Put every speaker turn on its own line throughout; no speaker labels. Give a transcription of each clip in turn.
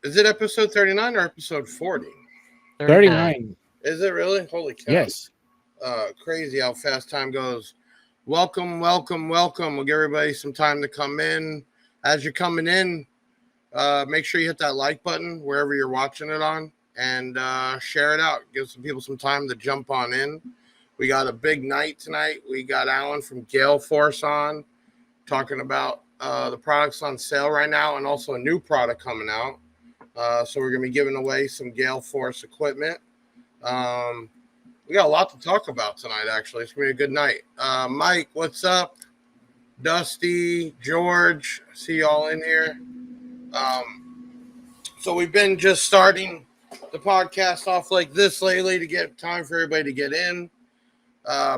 Is it episode 39 or episode 40?
39.
39.
Is it really? Holy cow.
Yes.
Crazy how fast time goes. Welcome, welcome, welcome. We'll give everybody some time to come in. As you're coming in, make sure you hit that like button wherever you're watching it on and share it out. Give some people some time to jump on in. We got a big night tonight. We got Alan from Gale Force on talking about the products on sale right now and also a new product coming out. So we're going to be giving away some Gale Force equipment. We got a lot to talk about tonight, actually. It's going to be a good night. Mike, what's up? Dusty, George, I see y'all in here. So we've been just starting the podcast off like this lately to get time for everybody to get in.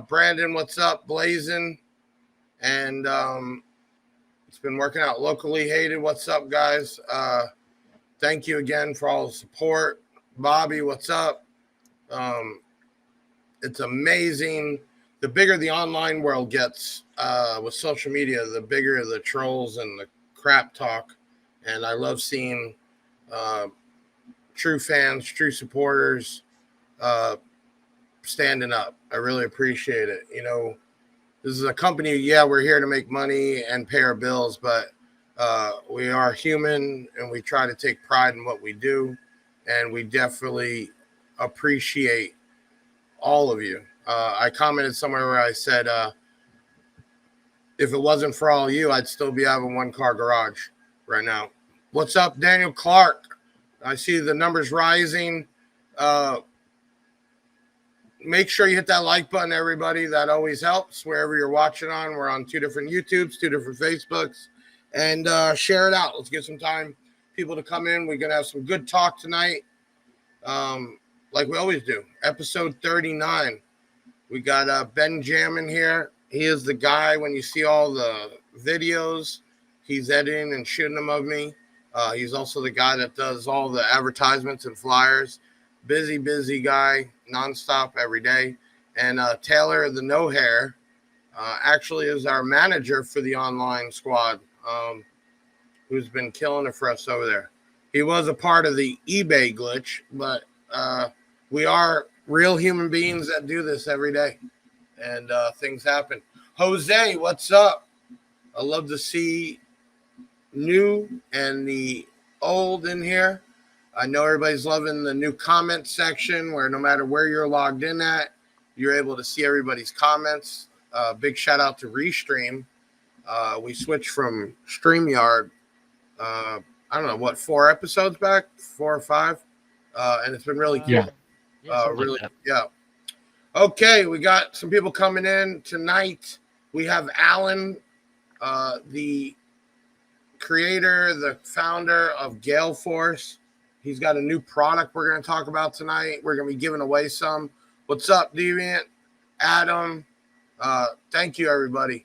Brandon, what's up? Blazing. And it's been working out locally. Hated, what's up, guys? Thank you again for all the support. Bobby, what's up? It's amazing. The bigger the online world gets with social media, the bigger the trolls and the crap talk. And I love seeing true fans, true supporters standing up. I really appreciate it. You know, this is a company, yeah, we're here to make money and pay our bills, but we are human and we try to take pride in what we do. And we definitely appreciate all of you. I commented somewhere where I said, if it wasn't for all of you, I'd still be having one car garage right now. What's up, Daniel Clark? I see the numbers rising. Make sure you hit that like button, everybody. That always helps wherever you're watching on. We're on 2 different YouTubes, 2 different Facebooks, and share it out. Let's get some time, people to come in. We're going to have some good talk tonight. Like we always do. Episode 39. We got Ben Jammin here. He is the guy, when you see all the videos, he's editing and shooting them of me. He's also the guy that does all the advertisements and flyers. Busy guy, nonstop every day. And Taylor, the no hair, actually is our manager for the online squad, who's been killing it for us over there. He was a part of the eBay glitch, but we are real human beings that do this every day, and things happen. Jose, what's up? I love to see new and the old in here. I know everybody's loving the new comment section where no matter where you're logged in at, you're able to see everybody's comments. Big shout out to Restream. We switched from StreamYard, I don't know, what, 4 episodes back? 4 or 5? And it's been really cool.
Yeah.
Really, yeah. Okay, we got some people coming in tonight. We have Alan, the creator, the founder of Gale Force. He's got a new product we're going to talk about tonight. We're going to be giving away some. What's up, Deviant? Adam? Thank you, everybody.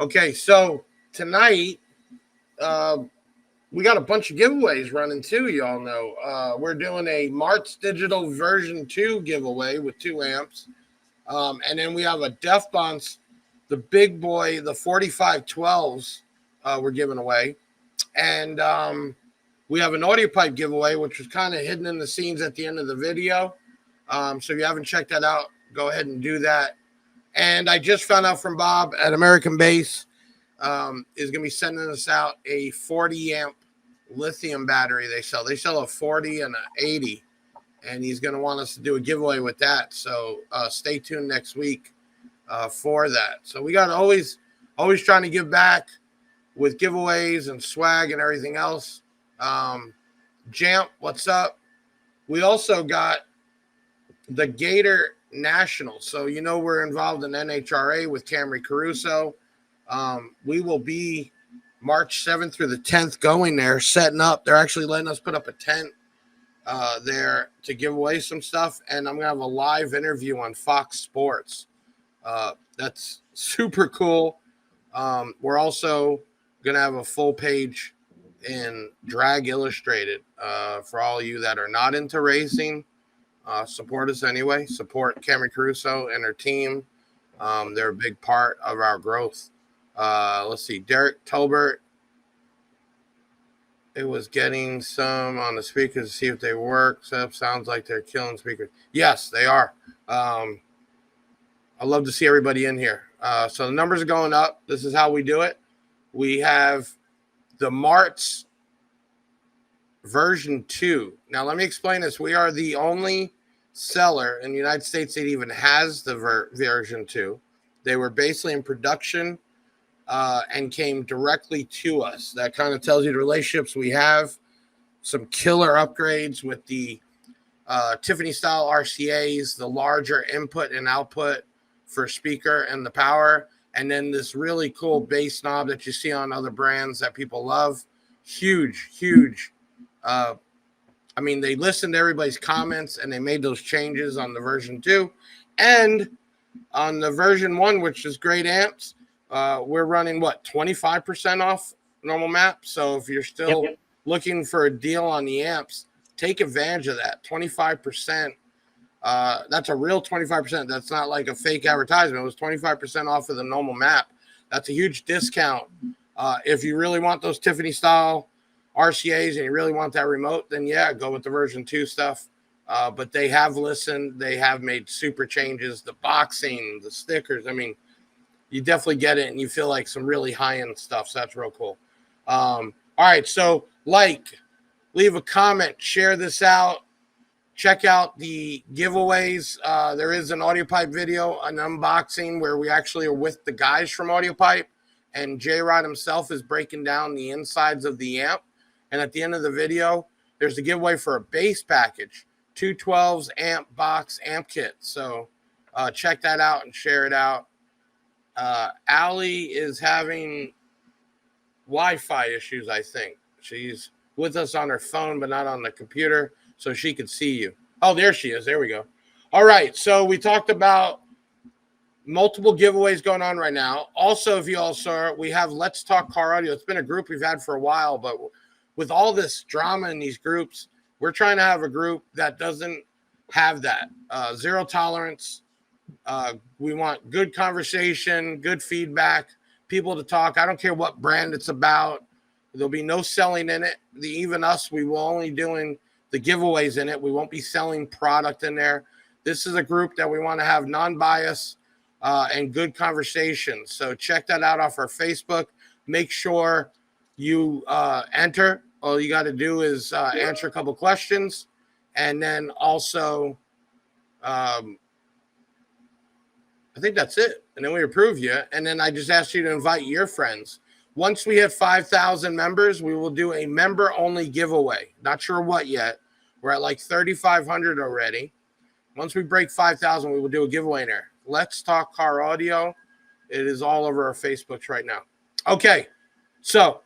Okay, so tonight, we got a bunch of giveaways running too, y'all know. We're doing a Martz Digital version 2 giveaway with 2 amps. And then we have a Def Bonds, the big boy, the 4512s we're giving away. And we have an audio pipe giveaway, which was kind of hidden in the scenes at the end of the video. So if you haven't checked that out, go ahead and do that. And I just found out from Bob at American Base is going to be sending us out a 40 amp lithium battery they sell. They sell a 40 and an 80, and he's going to want us to do a giveaway with that. So stay tuned next week for that. So we got always trying to give back with giveaways and swag and everything else. Jamp, what's up? We also got the Gator National. So, you know, we're involved in NHRA with Camry Caruso. We will be March 7th through the 10th going there, setting up. They're actually letting us put up a tent there to give away some stuff. And I'm going to have a live interview on Fox Sports. That's super cool. We're also going to have a full page in Drag Illustrated for all of you that are not into racing. Support us anyway. Support Camry Caruso and her team. They're a big part of our growth. Let's see. Derek Tolbert. it was getting some on the speakers to see if they work. So it sounds like they're killing speakers. Yes, they are. I love to see everybody in here. So the numbers are going up. This is how we do it. We have the Marts version 2. Now, let me explain this. We are the only seller in the United States that even has the version 2. They were basically in production and came directly to us. That kind of tells you the relationships we have. Some killer upgrades with the Tiffany style RCAs, the larger input and output for speaker and the power, and then this really cool bass knob that you see on other brands that people love. Huge. I mean, they listened to everybody's comments and they made those changes on the version 2. And on the version 1, which is great amps, we're running, 25% off normal map. So if you're still looking for a deal on the amps, take advantage of that. 25%. That's a real 25%. That's not like a fake advertisement. It was 25% off of the normal map. That's a huge discount. If you really want those Tiffany style RCAs and you really want that remote, then yeah, go with the version 2 stuff. But they have listened. They have made super changes. The boxing, the stickers. I mean, you definitely get it and you feel like some really high-end stuff. So that's real cool. All right. So leave a comment, share this out. Check out the giveaways. There is an Audio Pipe video, an unboxing where we actually are with the guys from Audio Pipe, and J-Rod himself is breaking down the insides of the amp. And at the end of the video, there's a giveaway for a bass package, 212s amp box amp kit. So check that out and share it out. Allie is having Wi-Fi issues, I think. She's with us on her phone, but not on the computer, so she could see you. Oh, there she is. There we go. All right. So we talked about multiple giveaways going on right now. Also, if you all saw, we have Let's Talk Car Audio. It's been a group we've had for a while, but with all this drama in these groups, we're trying to have a group that doesn't have that. Zero tolerance. We want good conversation, good feedback, people to talk. I don't care what brand it's about. There'll be no selling in it. Even us, we will only doing the giveaways in it. We won't be selling product in there. This is a group that we want to have non-bias and good conversation. So check that out off our Facebook. Make sure you enter. All you got to do is answer a couple questions, and then also I think that's it. And then we approve you. And then I just ask you to invite your friends. Once we hit 5,000 members, we will do a member-only giveaway. Not sure what yet. We're at like 3,500 already. Once we break 5,000, we will do a giveaway in there. Let's Talk Car Audio. It is all over our Facebooks right now. Okay, so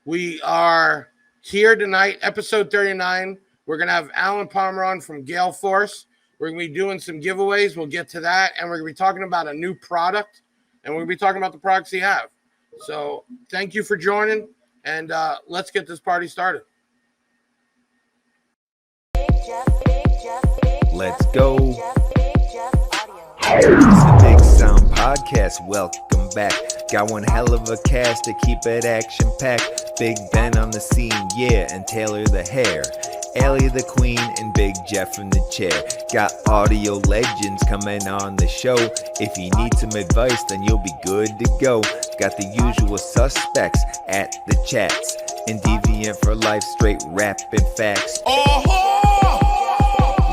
we are here tonight, episode 39. We're going to have Alan Palmer on from Gale Force. We're going to be doing some giveaways. We'll get to that. And we're going to be talking about a new product. And we're going to be talking about the products you have. So thank you for joining. And let's get this party started.
Let's go. It's the Big Sound Podcast. Welcome back. Got one hell of a cast to keep it action-packed. Big Ben on the scene, yeah, and Taylor the hair. Allie the queen and Big Jeff in the chair. Got audio legends coming on the show. If you need some advice, then you'll be good to go. Got the usual suspects at the chats. And Deviant for life, straight rapping facts.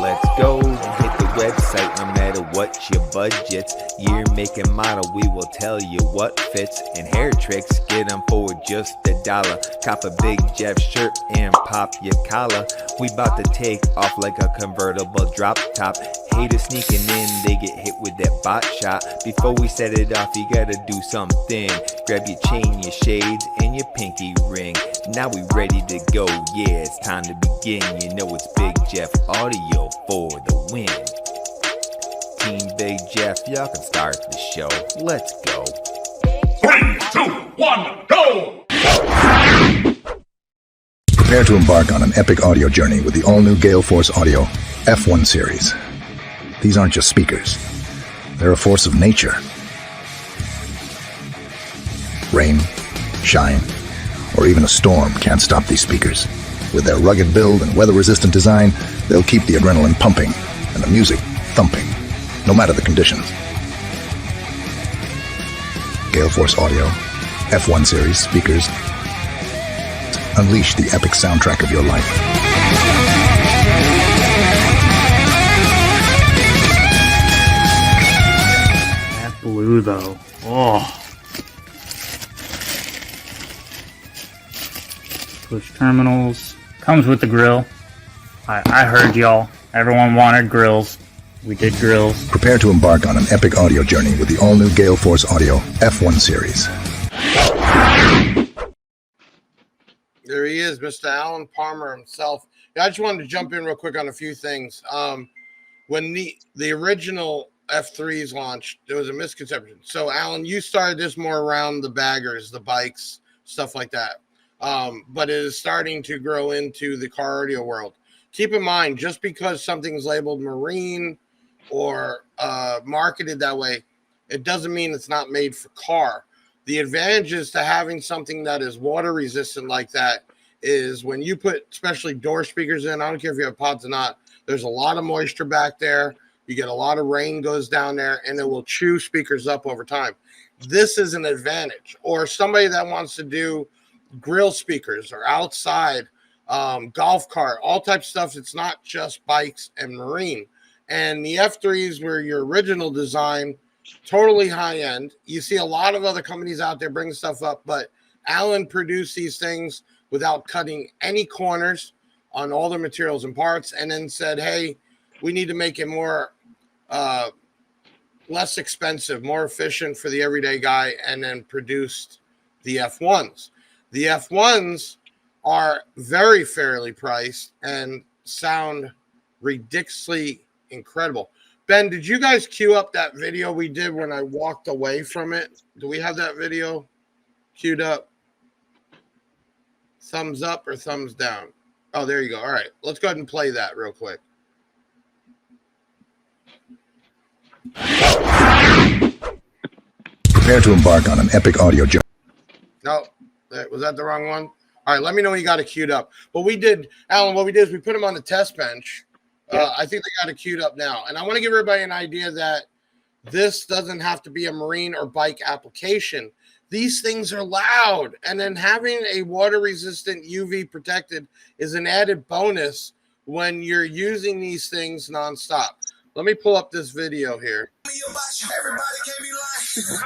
Let's go. Hit the website no matter what your budget. Year, make, and model, we will tell you what fits. And hair tricks, get them for just $1. Cop a Big Jeff shirt and pop your collar. We bout to take off like a convertible drop top. Haters sneaking in, they get hit with that bot shot. Before we set it off, you gotta do something. Grab your chain, your shades, and your pinky ring. Now we ready to go, yeah, it's time to begin. You know it's Big Jeff Audio for the win. Team Big Jeff, y'all can start the show. Let's go.
3, 2, 1, go!
Prepare to embark on an epic audio journey with the all-new Gale Force Audio F1 series. These aren't just speakers. They're a force of nature. Rain, shine, or even a storm can't stop these speakers. With their rugged build and weather-resistant design, they'll keep the adrenaline pumping and the music thumping, no matter the conditions. Gale Force Audio, F1 Series speakers. Unleash the epic soundtrack of your life.
That blue, though. Oh. Push terminals. Comes with the grill. I heard y'all. Everyone wanted grills. We did grills.
Prepare to embark on an epic audio journey with the all-new Gale Force Audio F1 Series.
There he is, Mr. Alan Palmer himself. Yeah, I just wanted to jump in real quick on a few things. When the original F3s launched, there was a misconception. So, Alan, you started this more around the baggers, the bikes, stuff like that. But it is starting to grow into the car audio world. Keep in mind, just because something's labeled marine or marketed that way, it doesn't mean it's not made for car. The advantages to having something that is water resistant like that is when you put especially door speakers in, I don't care if you have pods or not, there's a lot of moisture back there. You get a lot of rain goes down there and it will chew speakers up over time. This is an advantage. Or somebody that wants to do grill speakers or outside, golf cart, all types of stuff. It's not just bikes and marine. And the F3s were your original design, totally high end. You see a lot of other companies out there bringing stuff up, but Alan produced these things without cutting any corners on all the materials and parts, and then said, hey, we need to make it more less expensive, more efficient for the everyday guy, and then produced the F1s. The F1s are very fairly priced and sound ridiculously incredible. Ben, did you guys queue up that video we did when I walked away from it? Do we have that video queued up? Thumbs up or thumbs down? Oh, there you go. All right, let's go ahead and play that real quick.
Prepare to embark on an epic audio journey.
No, was that the wrong one? All right, let me know when you got it queued up. But we did, Alan, what we did is we put them on the test bench. I think they got it queued up now. And I want to give everybody an idea that this doesn't have to be a marine or bike application. These things are loud. And then having a water-resistant UV protected is an added bonus when you're using these things nonstop. Let me pull up this video here.
Everybody can't be lying.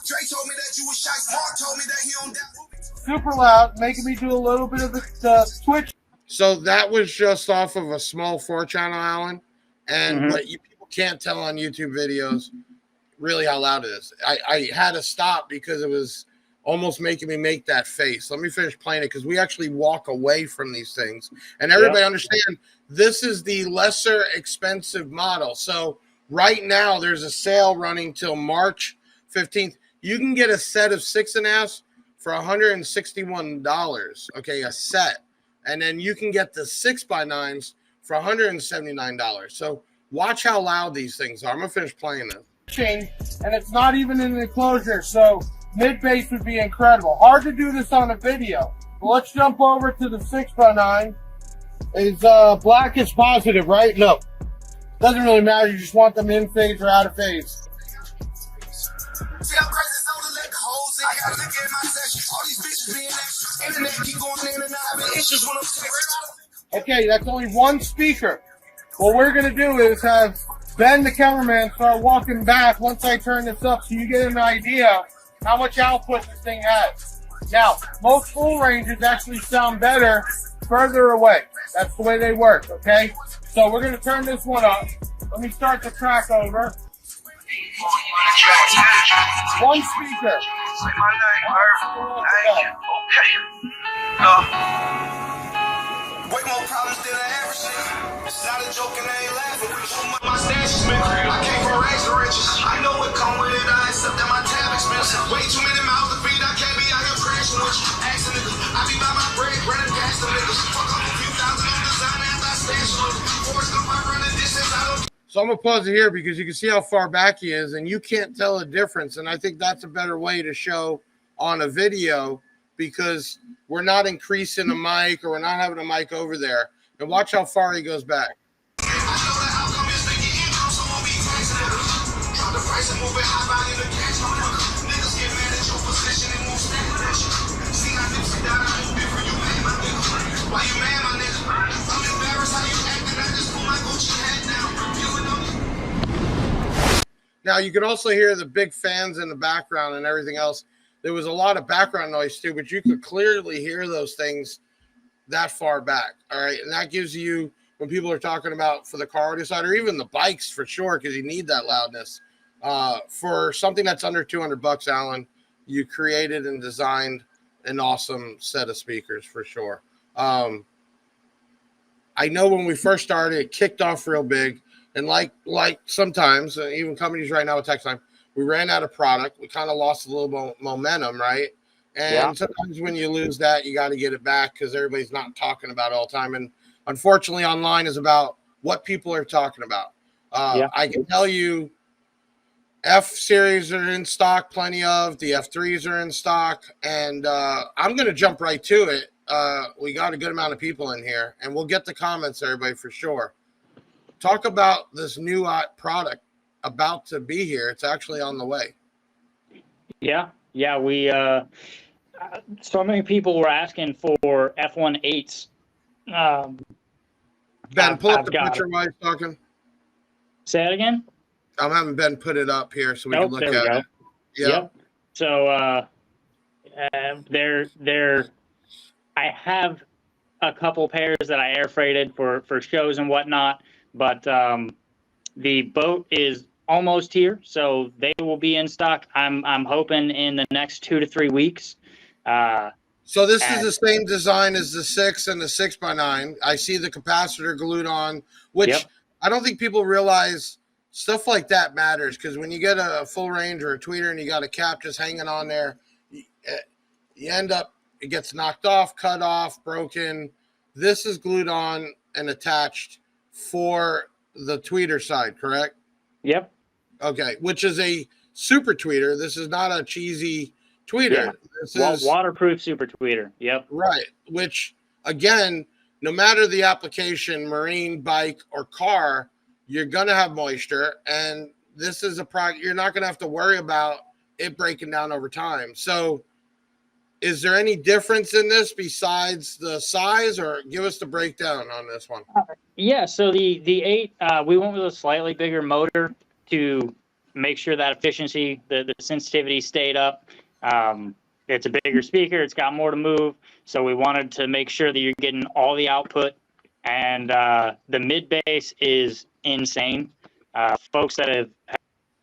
Dre told me that you was shy. Mark told me that he don't doubt.
Super loud, making me do a little bit of the twitch. So that was just off of a small 4-channel, Alan. And what you people can't tell on YouTube videos really how loud it is. I had to stop because it was almost making me make that face. Let me finish playing it because we actually walk away from these things. And everybody understand this is the lesser expensive model. So right now there's a sale running till March 15th. You can get a set of 6.5s for $161. Okay, a set. And then you can get the 6x9s for $179. So watch how loud these things are. I'm gonna finish playing this. And it's not even in the enclosure, so mid bass would be incredible. Hard to do this on a video. But let's jump over to the 6x9. Is black is positive, right? No, doesn't really matter. You just want them in phase or out of phase.
See how crazy so to let the hoes in. I gotta look at my session. All these bitches being extra. Internet keep going in and out. Having issues when I'm sick.
Okay, that's only one speaker. What we're gonna do is have Ben, the cameraman, start walking back once I turn this up so you get an idea how much output this thing has. Now, most full ranges actually sound better further away. That's the way they work, okay? So we're gonna turn this one up. Let me start the track over. One speaker.
Say my name, Irv. Way more problems than the average nigga. It's not a joke and I ain't laughing. My stash is been real. I came from rags to riches. I know what come with it. I accept that my tab expensive. Way too many mouths to feed. I can't be out here crashing with you. Asking niggas. I be by my bread, running past the niggas. Fuck up a few thousand on design after I stash a little. Forced up, I run the distance. I don't.
So I'm gonna pause it here because you can see how far back he is, and you can't tell a difference. And I think that's a better way to show on a video because we're not increasing the mic or we're not having a mic over there. And watch how far he goes back. Now you can also hear the big fans in the background and everything else. There was a lot of background noise too, but you could clearly hear those things that far back. All right. And that gives you, when people are talking about for the car audio side or even the bikes for sure, because you need that loudness. For something that's under $200, Alan, you created and designed an awesome set of speakers for sure. I know when we first started, it kicked off real big. And like sometimes, even companies right now with tech time, we ran out of product. We kind of lost a little momentum, right? And sometimes when you lose that, you got to get it back because everybody's not talking about it all the time. And unfortunately, online is about what people are talking about. I can tell you F series are in stock, plenty of. The F3s are in stock. And I'm going to jump right to it. We got a good amount of people in here, and we'll get the comments, everybody, for sure. Talk about this new product about to be here. It's actually on the way.
Yeah. We so many people were asking for F1.8s.
Ben, pull up the picture while he's talking.
Say that again.
I'm having Ben put it up here so we can look at it.
Yep. So I have a couple pairs that I air freighted for shows and whatnot, but the boat is almost here, so they will be in stock. I'm hoping in the next 2 to 3 weeks.
So this is the same design as the 6 and the 6x9. I see the capacitor glued on, which I don't think people realize stuff like that matters, because when you get a full range or a tweeter and you got a cap just hanging on there, you end up, it gets knocked off, cut off, broken. This is glued on and attached for the tweeter side, correct?
Yep.
Okay, which is a super tweeter. This is not a cheesy tweeter.
Yeah.
This is
waterproof super tweeter. Yep.
Right, which again, no matter the application, marine, bike, or car, you're gonna have moisture, and this is a product you're not gonna have to worry about it breaking down over time. So is there any difference in this besides the size, or give us the breakdown on this one?
Yeah, so the 8, we went with a slightly bigger motor to make sure that efficiency, the sensitivity stayed up. It's a bigger speaker, it's got more to move, so we wanted to make sure that you're getting all the output, and the mid bass is insane. Folks that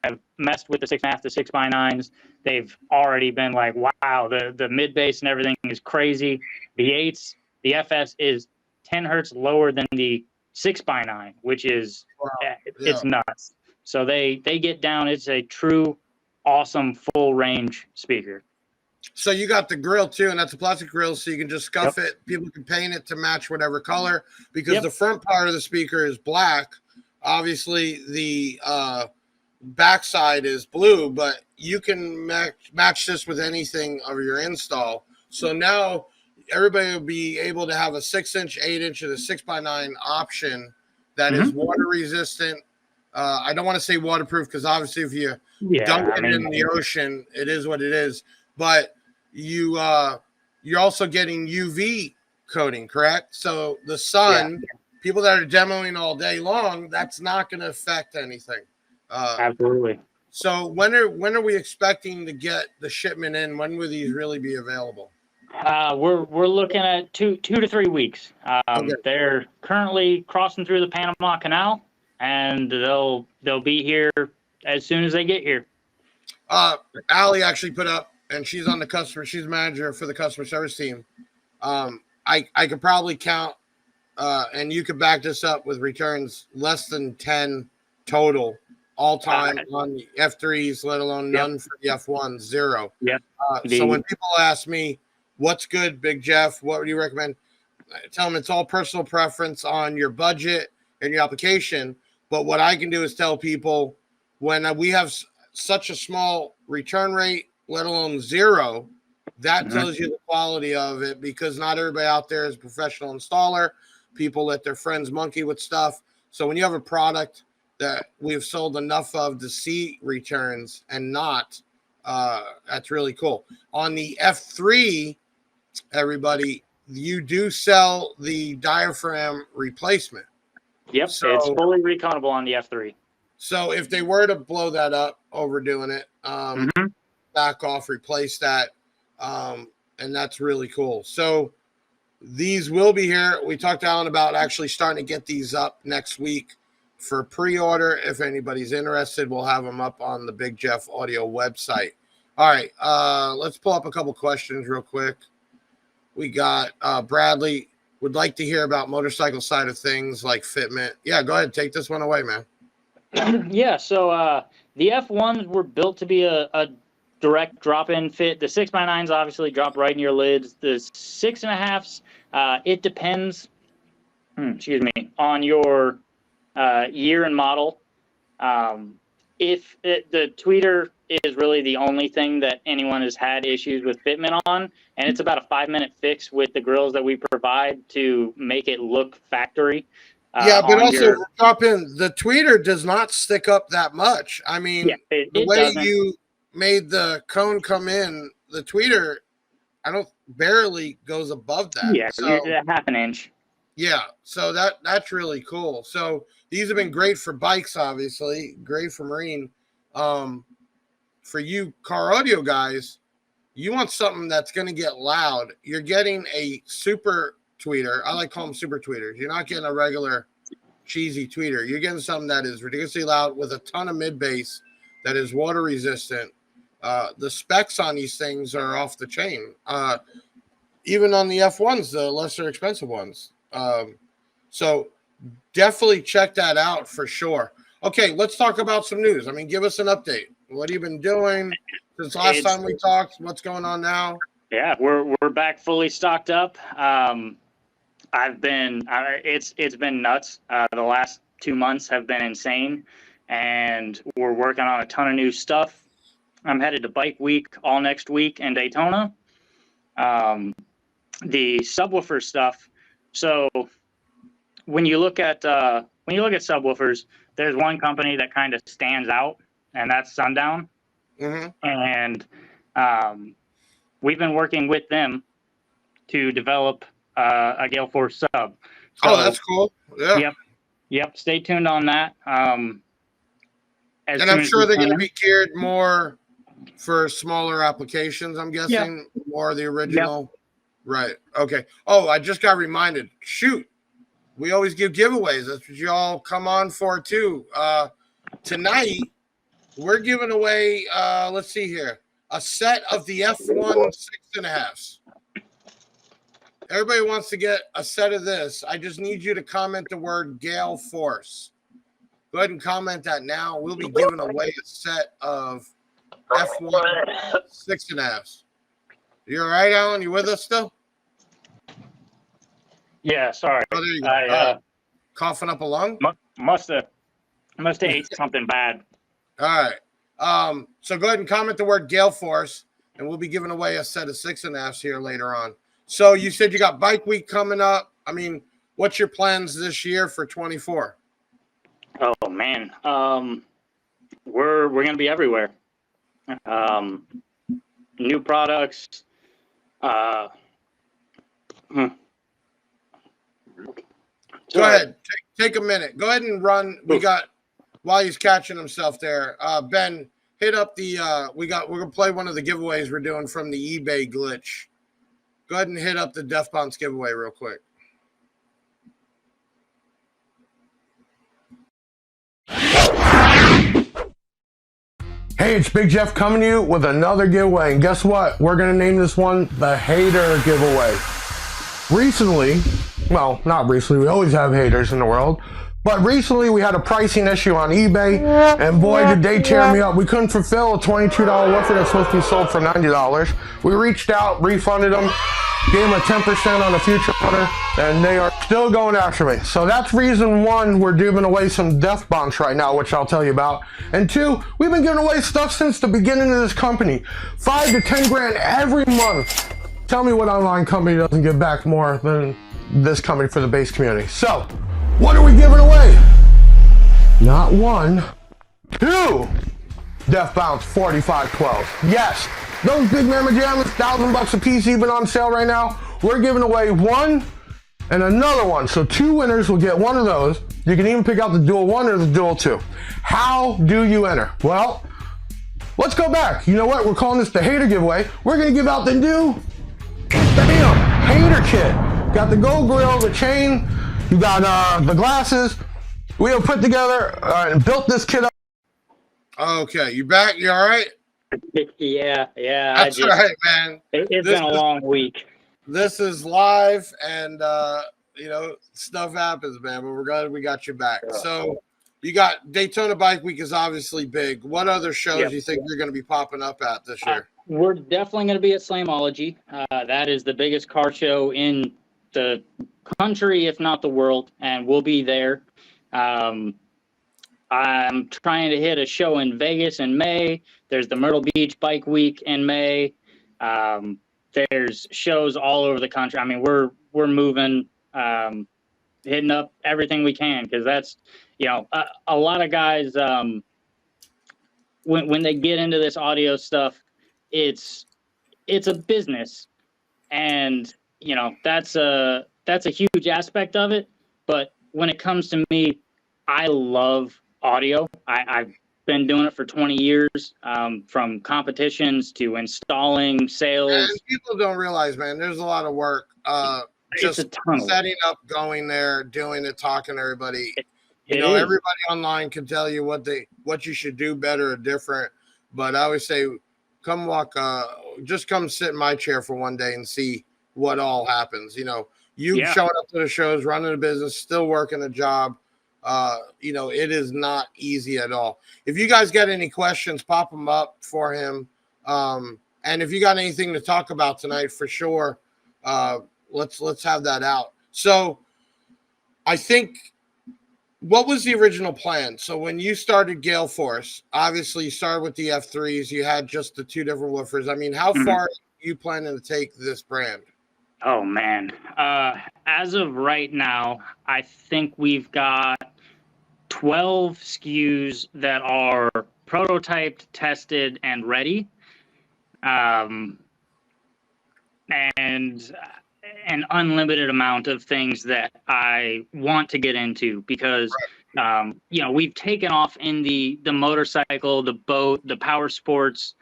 have messed with the 6.5 to 6x9s, they've already been like, wow, the mid bass and everything is crazy. The 8s, the FS is 10 hertz lower than the 6x9, which is it's nuts. So they get down. It's a true awesome full range speaker.
So you got the grill too, and that's a plastic grill, so you can just scuff it. People can paint it to match whatever color, because the front part of the speaker is black. Obviously, the backside is blue, but you can match this with anything of your install. So now everybody will be able to have a 6-inch, 8-inch, and a 6x9 option that is water resistant. I don't want to say waterproof, because obviously if you dunk it in the ocean, it is what it is. But you're also getting UV coating, correct? So the sun, people that are demoing all day long, that's not going to affect anything.
Absolutely.
So when are we expecting to get the shipment in? When will these really be available?
We're looking at 2 to 3 weeks. They're currently crossing through the Panama Canal, and they'll be here as soon as they get here.
Allie actually put up, and she's on the customer. She's manager for the customer service team. I could probably count, and you could back this up with returns, less than 10 total all time on the F3s, let alone none for the F1s, 0. So when people ask me, what's good, Big Jeff, what would you recommend? I tell them it's all personal preference on your budget and your application. But what I can do is tell people, when we have such a small return rate, let alone 0, That tells you the quality of it, because not everybody out there is a professional installer. People let their friends monkey with stuff. So when you have a product that we've sold enough of to see returns and not, that's really cool. On the F3, everybody, you do sell the diaphragm replacement.
Yep,
So
it's fully recountable on the F3.
So if they were to blow that up, overdoing it, back off, replace that, and that's really cool. So these will be here. We talked to Alan about actually starting to get these up next week for pre-order. If anybody's interested, we'll have them up on the Big Jeff Audio website. All right, let's pull up a couple questions real quick. We got Bradley would like to hear about motorcycle side of things like fitment. Yeah, go ahead, take this one away, man.
Yeah, so the F1s were built to be a direct drop-in fit. The 6x9s obviously drop right in your lids. The 6.5s, it depends, excuse me, on your year and model. The tweeter is really the only thing that anyone has had issues with fitment on, and it's about a 5-minute fix with the grills that we provide to make it look factory.
Yeah, but also drop in, the tweeter does not stick up that much. I mean, the way you made the cone come in, the tweeter, barely goes above that.
Yeah, so, a half an inch.
Yeah, so that's really cool. So these have been great for bikes, obviously, great for marine. For you car audio guys, you want something that's going to get loud. You're getting a super tweeter. I like calling them super tweeters. You're not getting a regular cheesy tweeter. You're getting something that is ridiculously loud with a ton of mid bass that is water resistant. The specs on these things are off the chain. Even on the F1s, the lesser expensive ones. So definitely check that out for sure. Okay, let's talk about some news. I mean, give us an update. What have you been doing since last time we talked? What's going on now?
Yeah, we're back fully stocked up. It's been nuts. The last 2 months have been insane, and we're working on a ton of new stuff. I'm headed to Bike Week all next week in Daytona. The subwoofer stuff. So when you look at subwoofers, there's one company that kind of stands out, and that's Sundown. And we've been working with them to develop a Gale Force sub. So,
that's cool. Yeah.
Yep. Stay tuned on that.
And I'm sure they're going to be geared more for smaller applications, I'm guessing. More the original. Right. Okay. Oh, I just got reminded. Shoot. We always give giveaways. That's what you all come on for, too. Tonight, we're giving away, let's see here, a set of the F1 6.5s. Everybody wants to get a set of this. I just need you to comment the word Gale Force. Go ahead and comment that now. We'll be giving away a set of F1 6.5s. You all right, Alan? You with us still?
Yeah, sorry.
Oh, there you go. Coughing up a lung?
Must have ate something bad.
All right. So go ahead and comment the word Gale Force, and we'll be giving away a set of 6.5s here later on. So you said you got Bike Week coming up. I mean, what's your plans this year for 24?
Oh man, we're gonna be everywhere. New products.
Go ahead. Take a minute. Go ahead and run. We got, while he's catching himself there, Ben, hit up the we're gonna play one of the giveaways we're doing from the eBay glitch. Go ahead and hit up the Def Bounce giveaway real quick. Hey, it's Big Jeff coming to you with another giveaway. And guess what? We're going to name this one the Hater Giveaway. Recently, well, not recently, we always have haters in the world, But recently we had a pricing issue on eBay, and boy, did they tear me up. We couldn't fulfill a $22 woofer that's supposed to be sold for $90. We reached out, refunded them, gave them a 10% on a future order, and they are still going after me. So that's reason one, we're giving away some death bonds right now, which I'll tell you about. And two, we've been giving away stuff since the beginning of this company. 5 to 10 grand every month. Tell me what online company doesn't give back more than this company for the base community. So, what are we giving away? Not 1, 2 Death Bounce 4512. Yes, those big Mamma Jammas, $1,000 a piece, even on sale right now. We're giving away 1 and another one. So 2 winners will get one of those. You can even pick out the dual 1 or the dual 2. How do you enter? Well, let's go back. You know what? We're calling this the hater giveaway. We're gonna give out the new, bam, hater kit. Got the gold grill, the chain, you got the glasses. We have put together and built this kit up. Okay, you back? You all right?
Yeah.
That's right, man.
It's been a long week.
This is live, and you know, stuff happens, man. But we're glad we got you back. So you got Daytona Bike Week is obviously big. What other shows do you think you're going to be popping up at this year?
We're definitely going to be at Slamology. That is the biggest car show in the country, if not the world, and we'll be there. I'm trying to hit a show in Vegas in May. There's the Myrtle Beach Bike Week in May. There's shows all over the country. I mean, we're moving, hitting up everything we can, because that's, you know, a lot of guys, when they get into this audio stuff, it's a business, and you know, that's a huge aspect of it. But when it comes to me, I love audio. I've been doing it for 20 years, from competitions to installing, sales.
And people don't realize, man, there's a lot of work. Just setting up, going there, doing it, talking to everybody. You know, everybody online can tell you what you should do better or different. But I always say, just come sit in my chair for one day and see what all happens. You know, showing up to the shows, running a business, still working a job. You know, it is not easy at all. If you guys got any questions, pop them up for him. And if you got anything to talk about tonight, for sure, let's have that out. So I think, what was the original plan? So when you started Gale Force, obviously you started with the F3s, you had just the 2 different woofers. I mean, how far are you planning to take this brand?
Oh man. As of right now, I think we've got 12 SKUs that are prototyped, tested, and ready. And an unlimited amount of things that I want to get into, because you know, we've taken off in the motorcycle, the boat, the power sports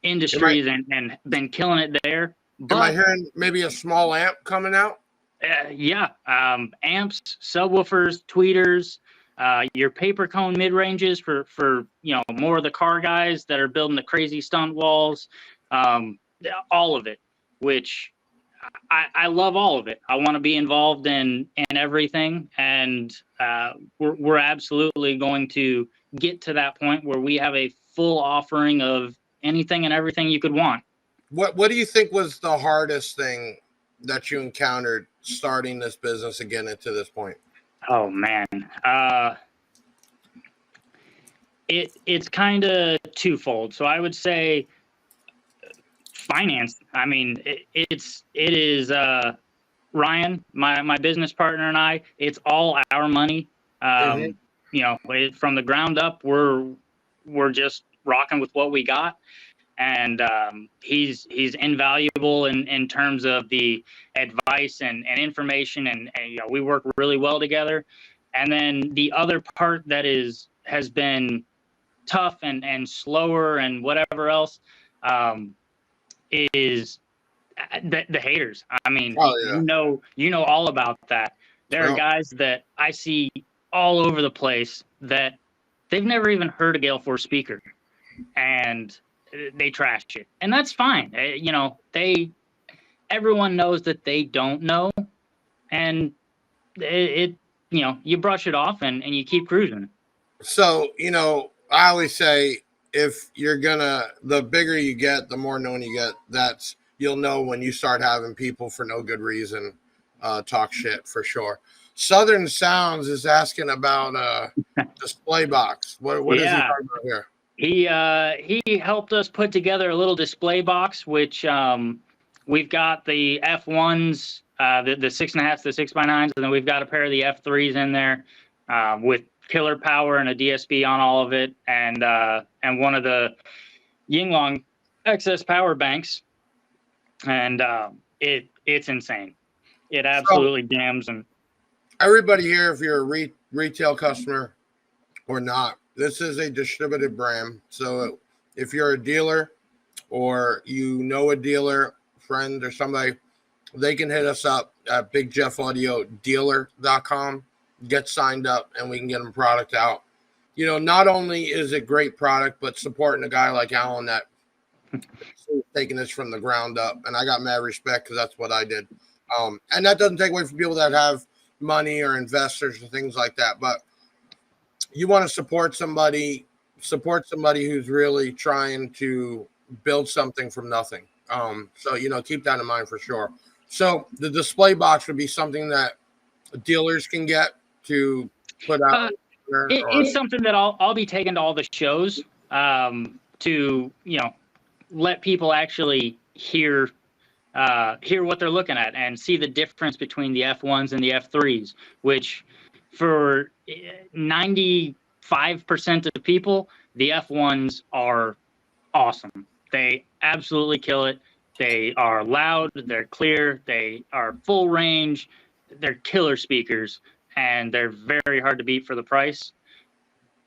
industries, and been killing it there. But,
am I hearing maybe a small amp coming out?
Yeah, amps, subwoofers, tweeters, your paper cone mid ranges for you know, more of the car guys that are building the crazy stunt walls, all of it, which I love all of it. I want to be involved in everything, and we're absolutely going to get to that point where we have a full offering of anything and everything you could want.
What do you think was the hardest thing that you encountered starting this business and getting it to this point?
Oh man, it's kind of twofold. So I would say finance. I mean, it is Ryan, my business partner, and I. It's all our money. You know, from the ground up, we're just rocking with what we got. And he's invaluable in terms of the advice and information, and you know, we work really well together. And then the other part that has been tough and slower and whatever else is the haters. I mean, you know all about that. There are guys that I see all over the place that they've never even heard a Gale Force speaker, and they trash it, and that's fine. You know, everyone knows that they don't know, and you you brush it off and you keep cruising.
So, I always say if you're the bigger you get, the more known you get, you'll know when you start having people for no good reason talk shit for sure. Southern Sounds is asking about display box. What is he talking about here?
He helped us put together a little display box, which we've got the F1s, the 6.5s, the 6x9s, and then we've got a pair of the F3s in there with killer power and a DSP on all of it, and one of the Yinglong excess power banks, and it's insane. It absolutely jams. And
everybody here, if you're a retail customer or not, this is a distributed brand. So if you're a dealer or a dealer friend or somebody, they can hit us up at BigJeffAudioDealer.com, get signed up, and we can get them product out. Not only is it great product, but supporting a guy like Alan that taking this from the ground up. And I got mad respect because that's what I did. And that doesn't take away from people that have money or investors and things like that. But you want to support somebody who's really trying to build something from nothing. So, keep that in mind for sure. So the display box would be something that dealers can get to put out.
It's something that I'll be taking to all the shows to, let people actually hear what they're looking at and see the difference between the F1s and the F3s, which for 95% of the people, the F1s are awesome. They absolutely kill it. They are loud, they're clear, they are full range, they're killer speakers, and they're very hard to beat for the price.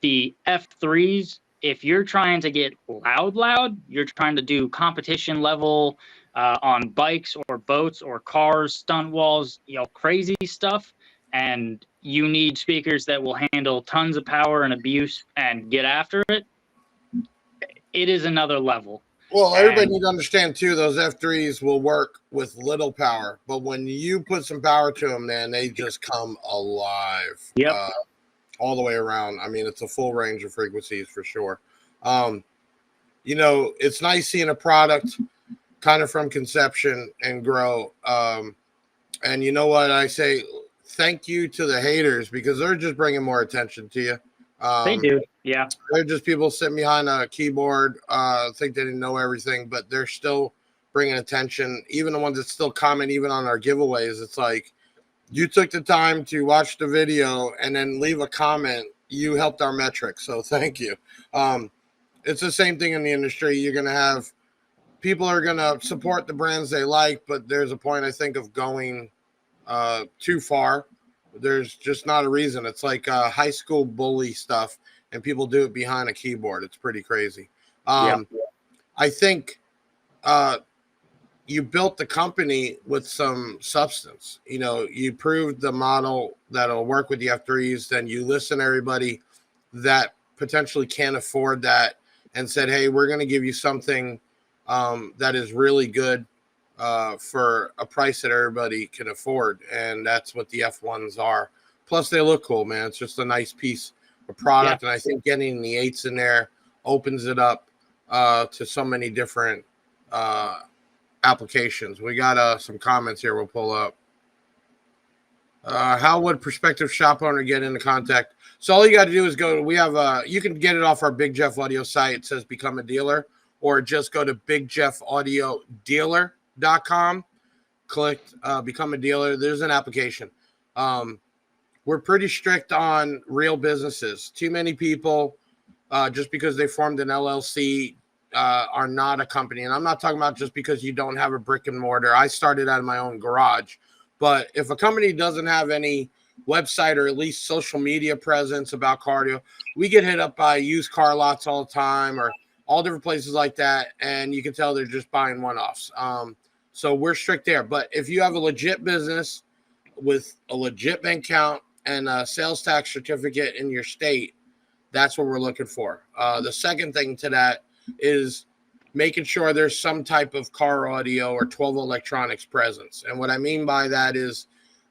The F3s, if you're trying to get loud, you're trying to do competition level on bikes or boats or cars, stunt walls, crazy stuff, and you need speakers that will handle tons of power and abuse and get after it, it is another level.
Well, everybody needs to understand, too, those F3s will work with little power. But when you put some power to them, man, they just come alive.
Yep.
All the way around. I mean, it's a full range of frequencies for sure. It's nice seeing a product kind of from conception and grow. And you know what? I say thank you to the haters because they're just bringing more attention to you.
They do, yeah.
They're just people sitting behind a keyboard, think they didn't know everything, but they're still bringing attention. Even the ones that still comment, even on our giveaways, it's like you took the time to watch the video and then leave a comment. You helped our metrics, so thank you. It's the same thing in the industry. You're going to have people are going to support the brands they like, but there's a point, I think, of going too far. There's just not a reason. It's like high school bully stuff, and people do it behind a keyboard. It's pretty crazy. I think you built the company with some substance. You proved the model that'll work with the F3s. Then you listen to everybody that potentially can't afford that and said, hey, we're going to give you something that is really good for a price that everybody can afford, and that's what the F1s are. Plus, they look cool, man. It's just a nice piece of product, and I think getting the 8s in there opens it up to so many different applications. We got some comments here we'll pull up. How would prospective shop owner get into contact? So all you got to do is you can get it off our Big Jeff Audio site. It says become a dealer, or just go to BigJeffAudioDealer.com, click become a dealer. There's an application. We're pretty strict on real businesses. Too many people, just because they formed an LLC, are not a company. And I'm not talking about just because you don't have a brick and mortar. I started out of my own garage. But if a company doesn't have any website or at least social media presence about cardio, we get hit up by used car lots all the time or all different places like that, and you can tell they're just buying one-offs. So we're strict there. But if you have a legit business with a legit bank account and a sales tax certificate in your state, that's what we're looking for. The second thing to that is making sure there's some type of car audio or 12 electronics presence. And what I mean by that is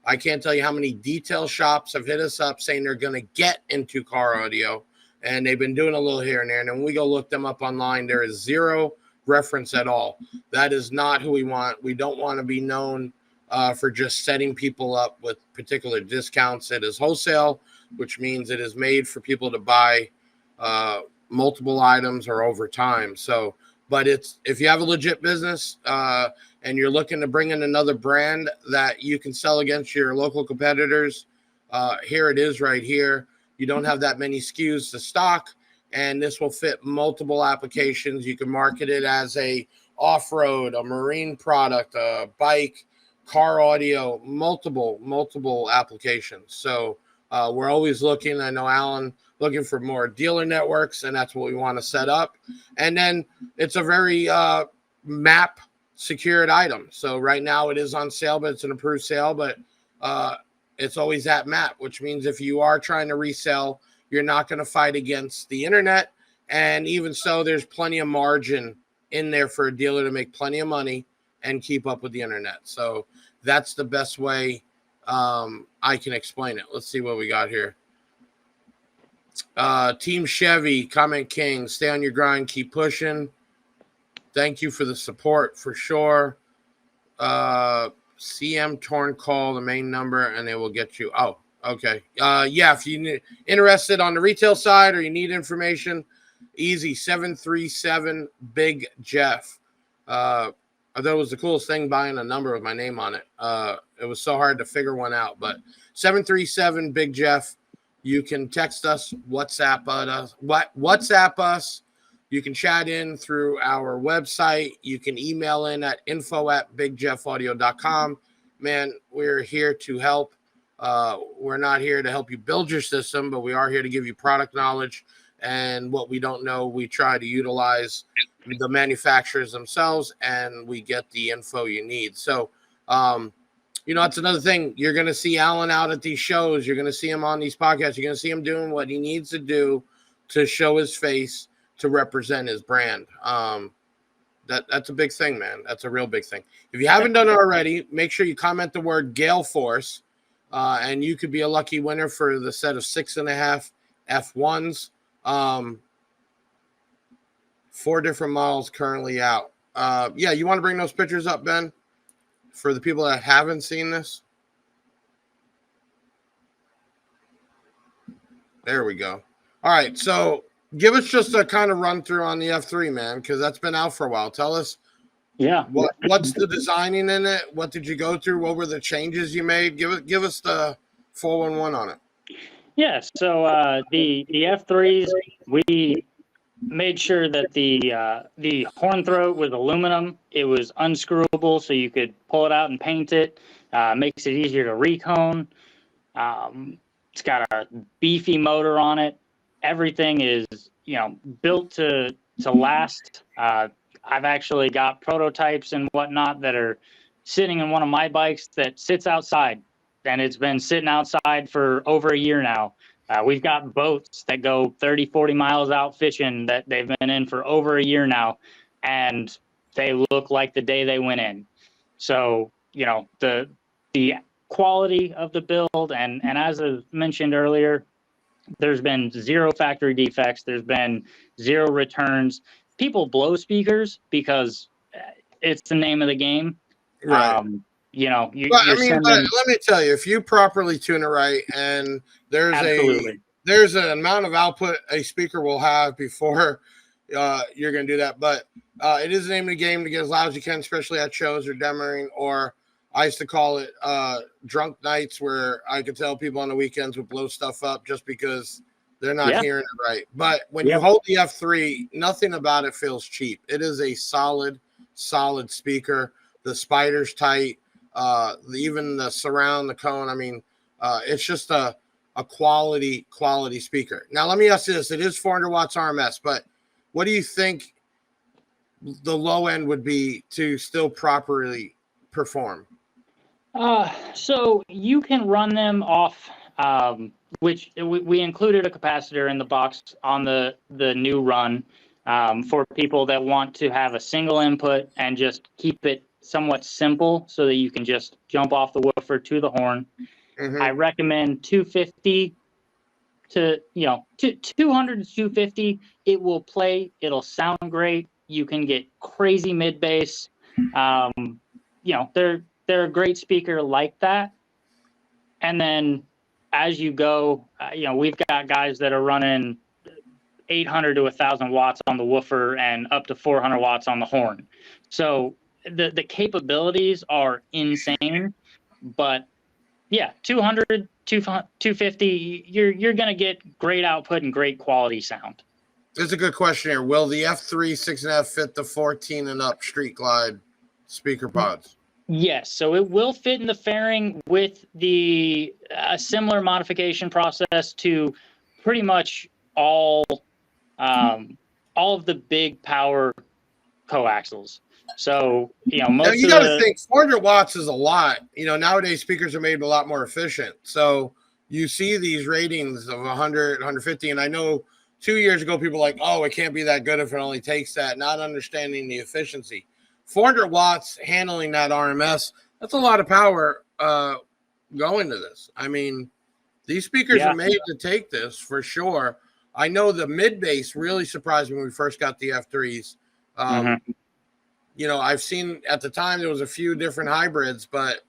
I can't tell you how many detail shops have hit us up saying they're going to get into car audio, and they've been doing a little here and there. And then when we go look them up online, there is zero reference at all. That is not who we want. We don't want to be known for just setting people up with particular discounts. It is wholesale, which means it is made for people to buy multiple items or over time. So, but it's, if you have a legit business and you're looking to bring in another brand that you can sell against your local competitors, here it is right here. You don't have that many SKUs to stock, and this will fit multiple applications. You can market it as a off-road, a marine product, a bike, car audio, multiple applications. So we're always looking. I know Alan looking for more dealer networks, and that's what we want to set up. And then it's a very map secured item. So right now it is on sale, but it's an approved sale, but it's always at map, which means if you are trying to resell, you're not going to fight against the internet. And even so, there's plenty of margin in there for a dealer to make plenty of money and keep up with the internet. So that's the best way I can explain it. Let's see what we got here. Team Chevy, Comment King, stay on your grind, keep pushing. Thank you for the support for sure. CM Torn, call the main number and they will get you. Oh, okay. Yeah, if you're interested on the retail side or you need information, easy, 737 Big Jeff. I thought it was the coolest thing buying a number with my name on it. It was so hard to figure one out, but 737 Big Jeff. You can text us, WhatsApp us. You can chat in through our website. You can email in at info@bigjeffaudio.com. Man, we're here to help. We're not here to help you build your system, but we are here to give you product knowledge. And what we don't know, we try to utilize the manufacturers themselves, and we get the info you need. So, that's another thing. You're going to see Alan out at these shows. You're going to see him on these podcasts. You're going to see him doing what he needs to do to show his face, to represent his brand. That's a big thing, man. That's a real big thing. If you haven't done it already, make sure you comment the word Gale Force, and you could be a lucky winner for the set of 6.5 F1s. 4 different models currently out. Yeah, you want to bring those pictures up, Ben, for the people that haven't seen this? There we go. All right, so give us just a kind of run through on the F3, man, because that's been out for a while. Tell us, what's the designing in it? What did you go through? What were the changes you made? Give us the 411 on it.
Yeah, so the F3s, we made sure that the horn throat was aluminum. It was unscrewable, so you could pull it out and paint it. Makes it easier to recone. It's got a beefy motor on it. Everything is, built to last. I've actually got prototypes and whatnot that are sitting in one of my bikes that sits outside, and it's been sitting outside for over a year now. We've got boats that go 30, 40 miles out fishing that they've been in for over a year now, and they look like the day they went in. So, the quality of the build, and as I mentioned earlier, there's been 0 factory defects. There's been 0 returns. People blow speakers because it's the name of the game.
Right.
Let me
tell you, if you properly tune it right, and there's an amount of output a speaker will have before you're going to do that. But it is the name of the game to get as loud as you can, especially at shows or demoing, or I used to call it drunk nights, where I could tell people on the weekends would blow stuff up just because they're not hearing it right. But when you hold the F3, nothing about it feels cheap. It is a solid speaker. The spider's tight. Even the surround, the cone. I mean, it's just a quality speaker. Now, let me ask you this. It is 400 watts RMS, but what do you think the low end would be to still properly perform?
So you can run them off, which we included a capacitor in the box on the new run for people that want to have a single input and just keep it somewhat simple so that you can just jump off the woofer to the horn.
Mhm.
I recommend 250 to 200 to 250. It will play. It'll sound great. You can get crazy mid bass. They're a great speaker like that. And then as you go, we've got guys that are running 800 to 1,000 watts on the woofer and up to 400 watts on the horn. So the capabilities are insane. But yeah, 200, 250, you're going to get great output and great quality sound.
There's a good question here. Will the F3 6.5 fit the 14 and up Street Glide speaker pods?
Yes, so it will fit in the fairing with the similar modification process to pretty much all of the big power coaxials. So most
now you got to think 400 watts is a lot. Nowadays speakers are made a lot more efficient. So you see these ratings of 100, 150, and I know 2 years ago people were like, oh, it can't be that good if it only takes that, not understanding the efficiency. 400 watts handling that RMS, that's a lot of power going to this. I mean, these speakers are made to take this for sure. I know the mid bass really surprised me when we first got the F3s. I've seen at the time there was a few different hybrids, but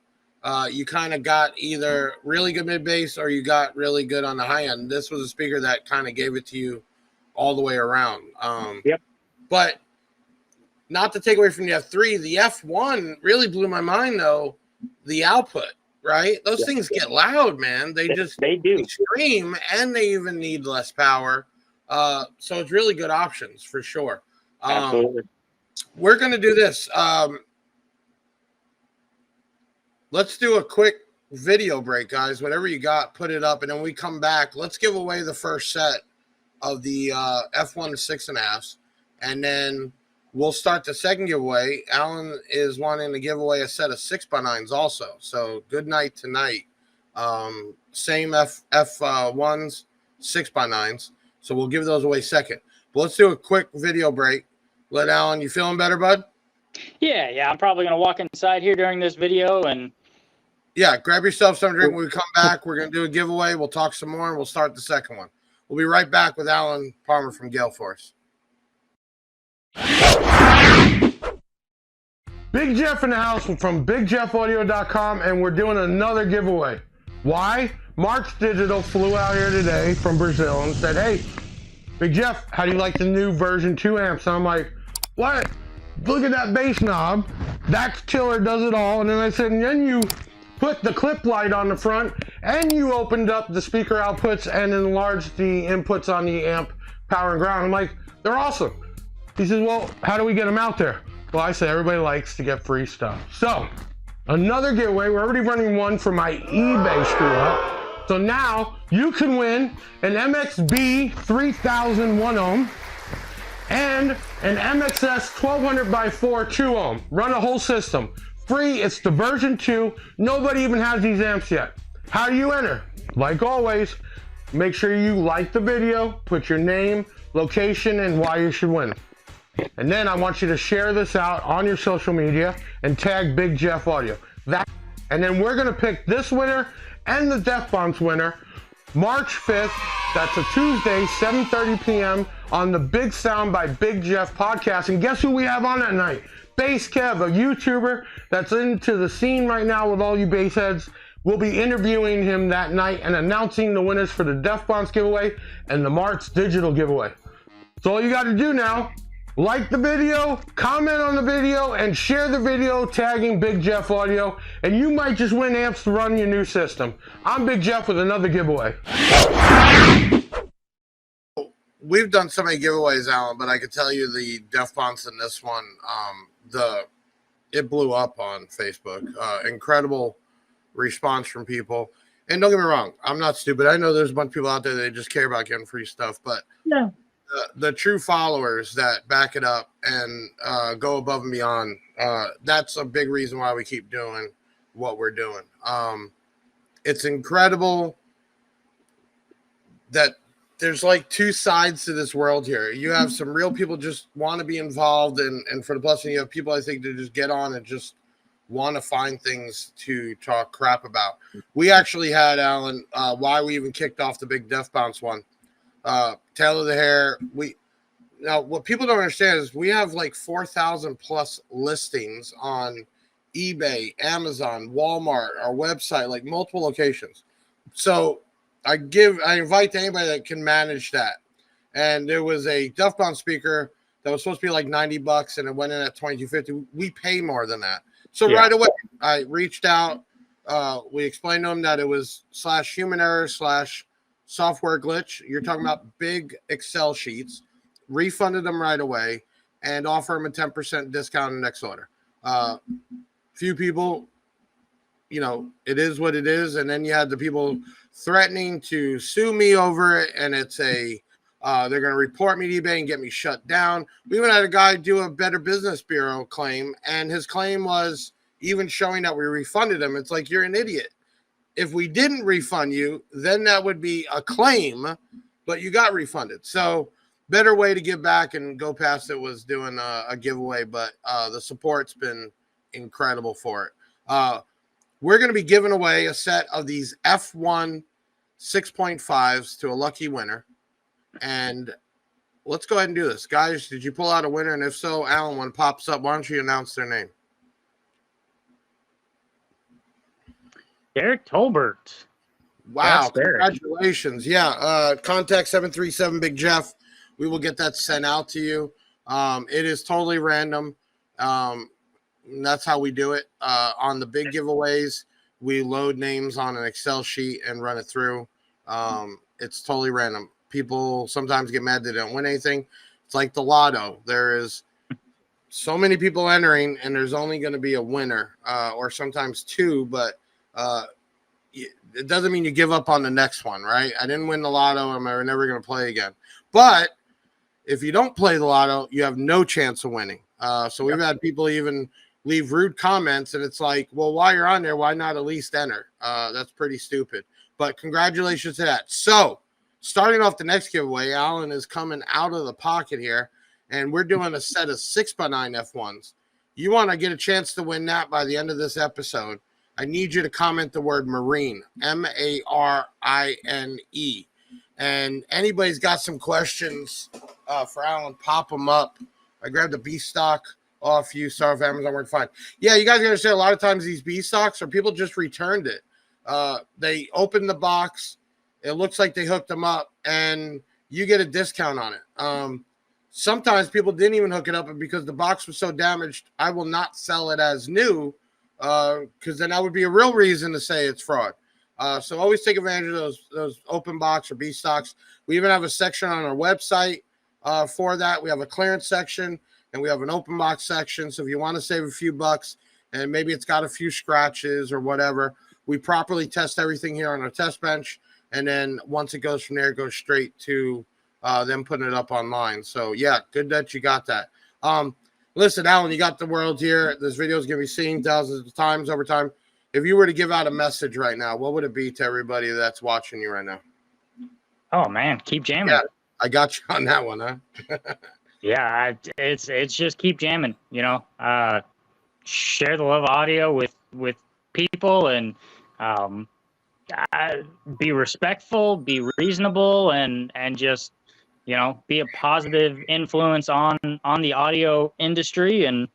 you kind of got either really good mid bass or you got really good on the high end. This was a speaker that kind of gave it to you all the way around. But not to take away from the F3, the F1 really blew my mind though. The output, right? Those things get loud, man. They do scream, and they even need less power. So it's really good options for sure.
Absolutely.
We're going to do this. Let's do a quick video break, guys. Whatever you got, put it up, and then we come back. Let's give away the first set of the F1 6.5s, and then we'll start the second giveaway. Alan is wanting to give away a set of 6x9s also. So good night tonight. Same F1s, 6x9s. So we'll give those away second. But let's do a quick video break. Let Alan, you feeling better, bud?
Yeah. I'm probably going to walk inside here during this video and.
Yeah, grab yourself some drink. When we come back, we're going to do a giveaway. We'll talk some more, and we'll start the second one. We'll be right back with Alan Palmer from Gale Force. Big Jeff in the house from BigJeffAudio.com, and we're doing another giveaway. Why? March Digital flew out here today from Brazil and said, hey, Big Jeff, how do you like the new version 2 amps? And I'm like, what? Look at that bass knob. That chiller does it all. And then I said, and then you put the clip light on the front, and you opened up the speaker outputs and enlarged the inputs on the amp power and ground. I'm like, they're awesome. He says, well, how do we get them out there? Well, I said, everybody likes to get free stuff. So, another giveaway. We're already running one for my eBay screw up. So now you can win an MXB 3000 1 ohm and an MXS 1200 by 4 2 ohm. Run a whole system. Free, it's the version 2. Nobody even has these amps yet. How do you enter? Like always, make sure you like the video, put your name, location, and why you should win. And then I want you to share this out on your social media and tag Big Jeff Audio. And then we're gonna pick this winner and the Death Bombs winner March 5th. That's a Tuesday, 7:30 p.m. on the Big Sound by Big Jeff podcast. And guess who we have on that night? Bass Kev, a YouTuber that's into the scene right now with all you bass heads. We'll be interviewing him that night and announcing the winners for the Death Bombs giveaway and the March Digital giveaway. So all you got to do now, like the video, comment on the video, and share the video tagging Big Jeff Audio, and you might just win amps to run your new system. I'm Big Jeff with another giveaway. We've done so many giveaways, Alan, but I can tell you the Death Bombs in this one, it blew up on Facebook. Incredible response from people. And don't get me wrong, I'm not stupid. I know there's a bunch of people out there that just care about getting free stuff, but
Yeah.
The true followers that back it up and go above and beyond, that's a big reason why we keep doing what we're doing. It's incredible that there's like two sides to this world here. You have some real people just want to be involved, and for the blessing, you have people I think to just get on and just want to find things to talk crap about. We actually had Alan, why we even kicked off the big Death Bounce one. Taylor the Hair. Now what people don't understand is we have like 4,000 plus listings on eBay, Amazon, Walmart, our website, like multiple locations. So I invite anybody that can manage that. And there was a Death Bound speaker that was supposed to be like $90 and it went in at $22.50. We pay more than that. So right away I reached out. We explained to him that it was /human error / software glitch. You're talking about big Excel sheets. Refunded them right away and offer them a 10% discount on the next order. Few people, you know, it is what it is. And then you had the people threatening to sue me over it. And it's they're going to report me to eBay and get me shut down. We even had a guy do a Better Business Bureau claim. And his claim was even showing that we refunded him. It's like, you're an idiot. If we didn't refund you, then that would be a claim, but you got refunded. So better way to give back and go past it was doing a giveaway, but the support's been incredible for it. We're going to be giving away a set of these F1 6.5s to a lucky winner. And let's go ahead and do this. Guys, did you pull out a winner? And if so, Alan, when it pops up, why don't you announce their name?
Derek Tolbert.
Wow, congratulations. Yeah, contact 737 Big Jeff. We will get that sent out to you. It is totally random. That's how we do it. On the big giveaways, we load names on an Excel sheet and run it through. It's totally random. People sometimes get mad they don't win anything. It's like the lotto. There is so many people entering, and there's only going to be a winner, or sometimes two, but it doesn't mean you give up on the next one, right? I didn't win the lotto. I'm never going to play again. But if you don't play the lotto, you have no chance of winning. So we've had people even leave rude comments, and it's like, well, while you're on there, why not at least enter? That's pretty stupid. But congratulations to that. So starting off the next giveaway, Alan is coming out of the pocket here, and we're doing a set of 6x9 F1s. You want to get a chance to win that by the end of this episode. I need you to comment the word Marine, Marine. And anybody's got some questions for Alan, pop them up. I grabbed the B stock off you. Sorry if Amazon worked fine. Yeah, you guys got to understand a lot of times these B stocks or people just returned it. They opened the box. It looks like they hooked them up and you get a discount on it. Sometimes people didn't even hook it up, and because the box was so damaged, I will not sell it as new because then that would be a real reason to say it's fraud. So always take advantage of those open box or B stocks. We even have a section on our website for that. We have a clearance section and we have an open box section. So if you want to save a few bucks and maybe it's got a few scratches or whatever, we properly test everything here on our test bench. And then once it goes from there, it goes straight to them putting it up online. So yeah, good that you got that. Listen, Alan, you got the world here. This video is going to be seen thousands of times over time. If you were to give out a message right now, what would it be to everybody that's watching you right now?
Oh man, keep jamming.
Yeah, I got you on that one, huh?
Yeah, it's just keep jamming. You know, share the love of audio with people, and be respectful, be reasonable, and just, you know, be a positive influence on the audio industry, and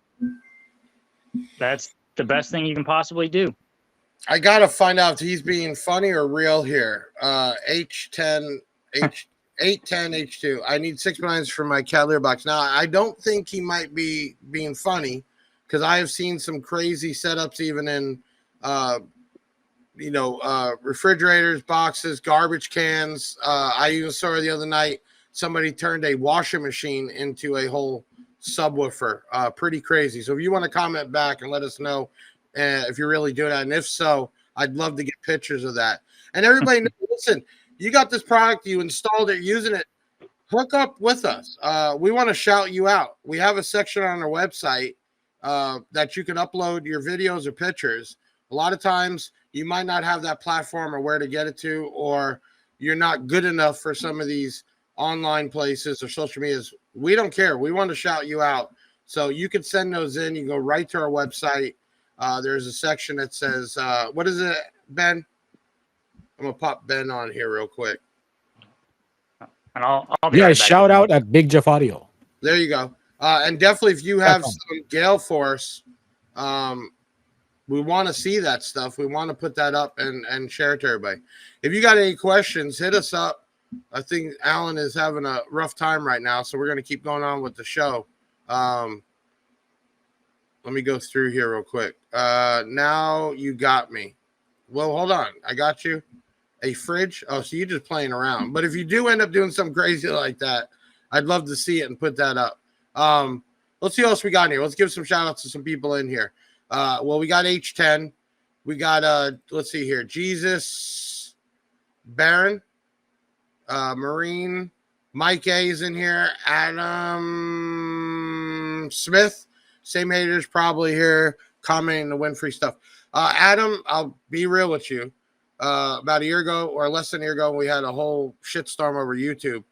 that's the best thing you can possibly do.
I gotta find out if he's being funny or real here. H10, H810, H2. I need 6 lines for my cavalier box. Now, I don't think he might be being funny because I have seen some crazy setups even in, refrigerators, boxes, garbage cans. I even saw the other night somebody turned a washing machine into a whole subwoofer. Pretty crazy. So if you want to comment back and let us know if you're really doing that, and if so, I'd love to get pictures of that. And everybody, listen, you got this product, you installed it, using it, hook up with us. We want to shout you out. We have a section on our website that you can upload your videos or pictures. A lot of times you might not have that platform or where to get it to, or you're not good enough for some of these online places or social medias, we don't care. We want to shout you out. So you can send those in. You go right to our website. There's a section that says, what is it, Ben? I'm going to pop Ben on here real quick.
And I'll be
Yeah,
right back.
shout out at Big Jeff Audio.
There you go. And definitely if you have some Gale Force, we want to see that stuff. We want to put that up and share it to everybody. If you got any questions, hit us up. I think Alan is having a rough time right now, so we're going to keep going on with the show. Let me go through here real quick. Now you got me. Well, hold on. I got you. A fridge? Oh, so you're just playing around. But if you do end up doing something crazy like that, I'd love to see it and put that up. Let's see what else we got in here. Let's give some shout outs to some people in here. Well, we got H10. We got, let's see here. Jesus, Baron, Marine, Mike A is in here. Adam Smith, same haters probably here commenting the Winfrey stuff. Adam, I'll be real with you. About a year ago or less than a year ago, we had a whole shitstorm over YouTube.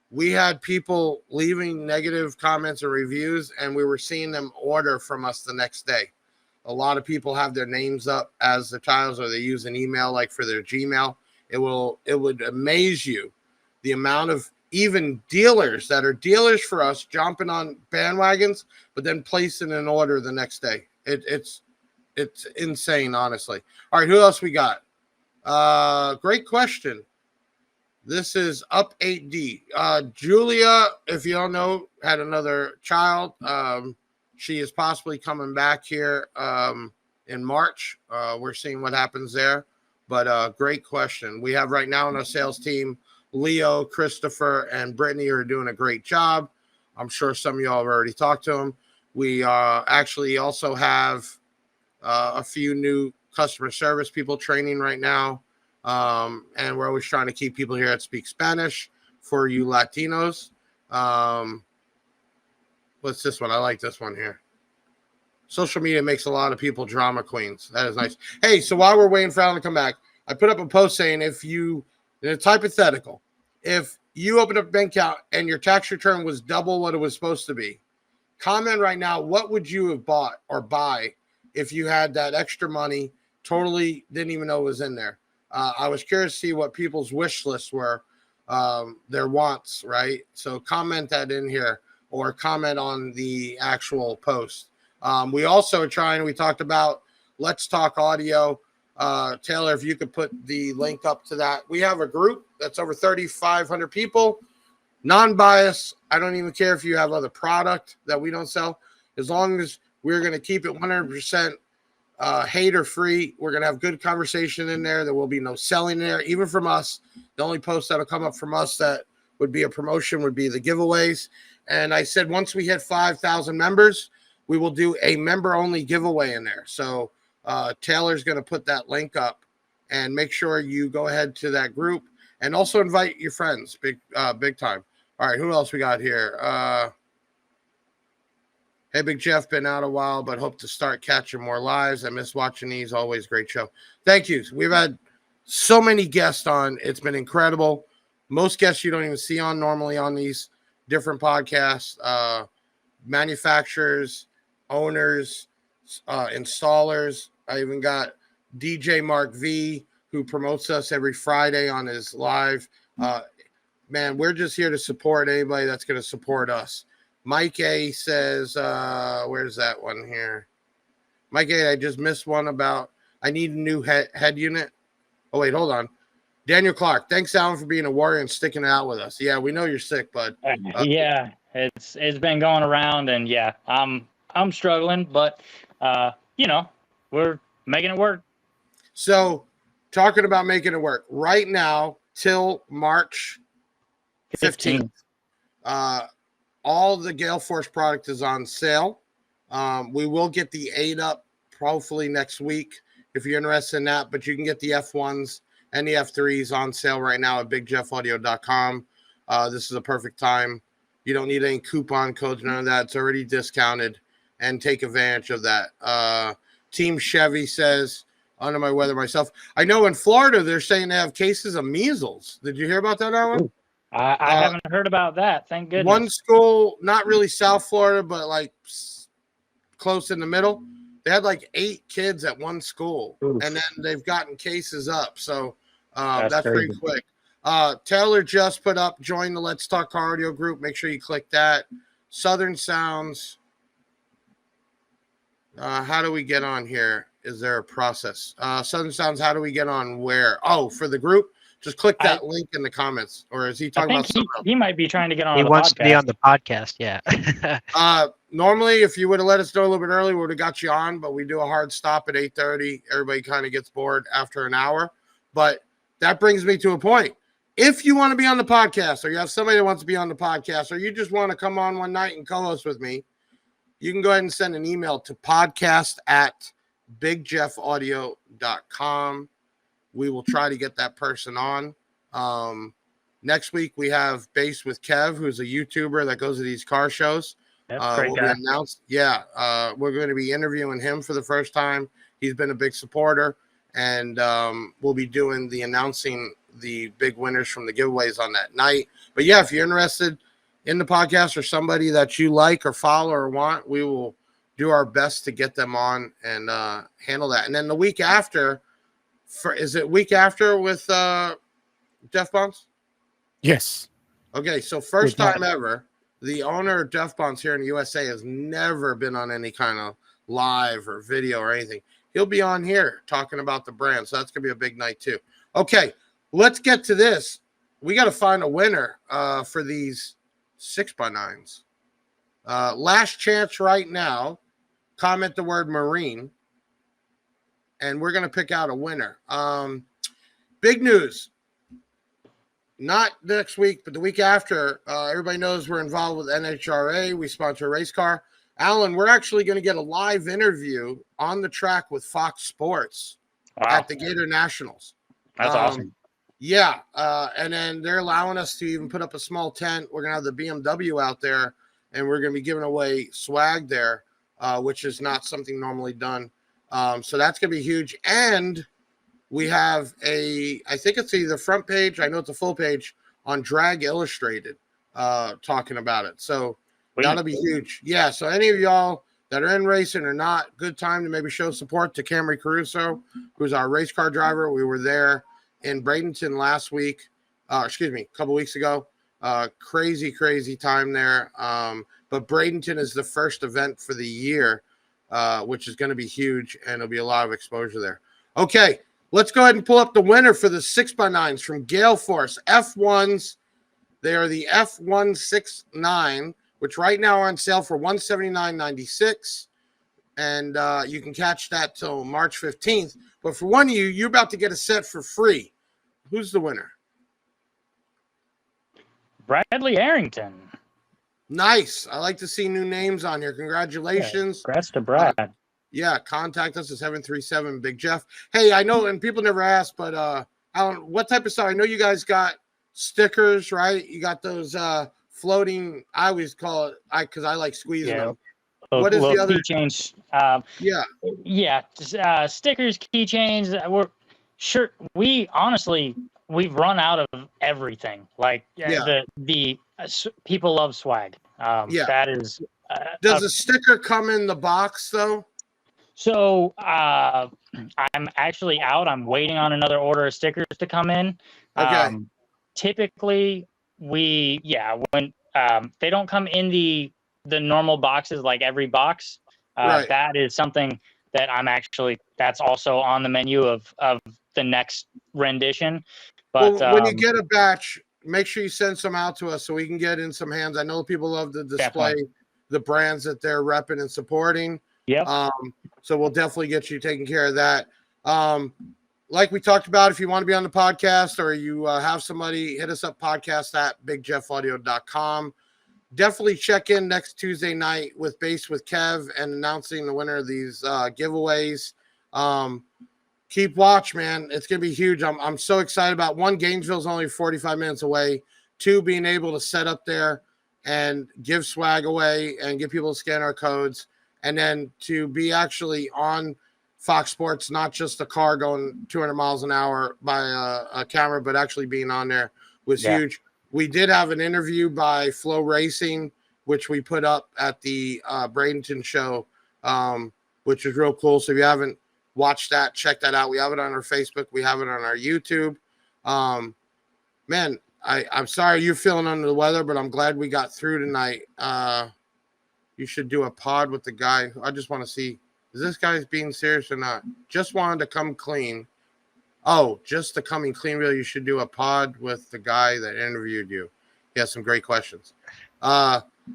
We had people leaving negative comments or reviews, and we were seeing them order from us the next day. A lot of people have their names up as the titles, or they use an email like for their Gmail. It would amaze you the amount of even dealers that are dealers for us jumping on bandwagons, but then placing an order the next day. It's insane, honestly. All right, who else we got? Great question. This is Up 8D. Julia, if you don't know, had another child. She is possibly coming back here in March. We're seeing what happens there. But great question. We have right now on our sales team, Leo, Christopher, and Brittany are doing a great job. I'm sure some of y'all have already talked to them. We actually also have a few new customer service people training right now. And we're always trying to keep people here that speak Spanish for you Latinos. What's this one? I like this one here. Social media makes a lot of people drama queens. That is nice. Hey, so while we're waiting for Alan to come back, I put up a post saying it's hypothetical. If you open up a bank account and your tax return was double what it was supposed to be, comment right now, what would you have bought or buy if you had that extra money, totally didn't even know it was in there? I was curious to see what people's wish lists were, their wants, right? So comment that in here or comment on the actual post. We also are trying, we talked about Let's Talk Audio. Taylor, if you could put the link up to that. We have a group that's over 3,500 people, non-biased. I don't even care if you have other product that we don't sell. As long as we're going to keep it 100% hater free, we're going to have good conversation in there. There will be no selling there, even from us. The only post that'll come up from us that would be a promotion would be the giveaways. And I said, once we hit 5,000 members, we will do a member only giveaway in there. So Taylor's going to put that link up, and make sure you go ahead to that group and also invite your friends big time. All right. Who else we got here? Hey, Big Jeff, been out a while, but hope to start catching more lives. I miss watching these. Always great show. Thank you. We've had so many guests on. It's been incredible. Most guests you don't even see on normally on these different podcasts. Manufacturers, owners, installers. I even got DJ Mark V, who promotes us every Friday on his live. Man, we're just here to support anybody that's going to support us. Mike A says, where's that one here? Mike A, I just missed one about, I need a new head unit. Oh, wait, hold on. Daniel Clark, thanks, Alan, for being a warrior and sticking it out with us. Yeah, we know you're sick, bud.
Yeah, it's been going around, and yeah, I'm struggling, but we're making it work.
So, talking about making it work right now till March 15th. All the Gale Force product is on sale. We will get the 8 up hopefully next week if you're interested in that, but you can get the F1s and the F3s on sale right now at bigjeffaudio.com. This is a perfect time. You don't need any coupon codes, none of that. It's already discounted, and take advantage of that. Team Chevy says, under my weather myself. I know in Florida they're saying they have cases of measles. Did you hear about that, Alan?
I haven't heard about that. Thank goodness.
One school, not really South Florida, but like close in the middle, they had like 8 kids at one school.
Oof.
And then they've gotten cases up. So
That's
pretty
crazy.
quick. Taylor just put up, join the Let's Talk Cardio group. Make sure you click that. Southern Sounds. How do we get on here? Is there a process? Southern Sounds, how do we get on where? Oh, for the group? Just click that link in the comments. Or is he talking about something else?
He might be trying to get on
He
the
wants
podcast.
to be on the podcast, yeah.
Normally, if you would have let us know a little bit early, we would have got you on, but we do a hard stop at 8:30. Everybody kind of gets bored after an hour. But that brings me to a point. If you want to be on the podcast, or you have somebody that wants to be on the podcast, or you just want to come on one night and co-host with me, you can go ahead and send an email to podcast@bigjeffaudio.com. We will try to get that person on. Next week, we have Bass with Kev, who's a YouTuber that goes to these car shows.
Great guy.
We're going to be interviewing him for the first time. He's been a big supporter, and we'll be doing the announcing the big winners from the giveaways on that night. But yeah, if you're interested in the podcast or somebody that you like or follow or want, we will do our best to get them on and handle that. And then the week after, is it week after with Def Bonds?
Yes.
Okay, so first time ever, the owner of Def Bonds here in the USA has never been on any kind of live or video or anything. He'll be on here talking about the brand, so that's going to be a big night too. Okay, let's get to this. We got to find a winner for these 6x9s. Last chance right now. Comment the word Marine, and we're going to pick out a winner. Big news. Not next week, but the week after. Everybody knows we're involved with NHRA. We sponsor a race car. Alan, we're actually going to get a live interview on the track with Fox Sports at the Gator Nationals.
That's awesome.
Yeah, and then they're allowing us to even put up a small tent. We're going to have the BMW out there, and we're going to be giving away swag there, which is not something normally done. So that's going to be huge. And we have I think it's either front page, I know it's a full page, on Drag Illustrated talking about it. So that'll be huge. Yeah, so any of y'all that are in racing or not, good time to maybe show support to Camry Caruso, who's our race car driver. We were there in Bradenton last week, a couple weeks ago. Crazy time there. But Bradenton is the first event for the year, which is going to be huge, and there'll be a lot of exposure there. Okay, let's go ahead and pull up the winner for the 6x9s from Gale Force F1s. They are the F169, which right now are on sale for $179.96. And you can catch that till March 15th. But for one of you, you're about to get a set for free. Who's the winner?
Bradley Arrington.
Nice. I like to see new names on here. Congratulations.
Congrats to Brad.
Contact us at 737 Big Jeff. Hey, I know, and people never ask, but Alan, what type of stuff? I know you guys got stickers, right? You got those floating. I always call it because I like squeezing them. What is the other
keychains? Stickers, keychains. We've run out of everything. Like people love swag. That is.
Does a sticker come in the box though?
So I'm actually out. I'm waiting on another order of stickers to come in.
Okay.
Typically, when they don't come in the normal boxes, like every box,
right.
That is something that that's also on the menu of the next rendition. But
when you get a batch, make sure you send some out to us so we can get in some hands. I know people love to display the brands that they're repping and supporting.
Yep.
So we'll definitely get you taking care of that. Like we talked about, if you want to be on the podcast or you have somebody, hit us up, podcast@bigjeffaudio.com. Definitely check in next Tuesday night with Bass with Kev and announcing the winner of these giveaways. Keep watch, man. It's going to be huge. I'm so excited about one. Gainesville's only 45 minutes away. 2, being able to set up there and give swag away and get people to scan our codes. And then to be actually on Fox Sports, not just a car going 200 miles an hour by a camera, but actually being on there was huge. We did have an interview by Flow Racing, which we put up at the Bradenton show, which is real cool. So if you haven't watched that, check that out. We have it on our Facebook. We have it on our YouTube. Man, I'm sorry you're feeling under the weather, but I'm glad we got through tonight. You should do a pod with the guy. I just want to see, is this guy's being serious or not? Just wanted to come clean. Oh, just the coming clean reel. You should do a pod with the guy that interviewed you. He has some great questions.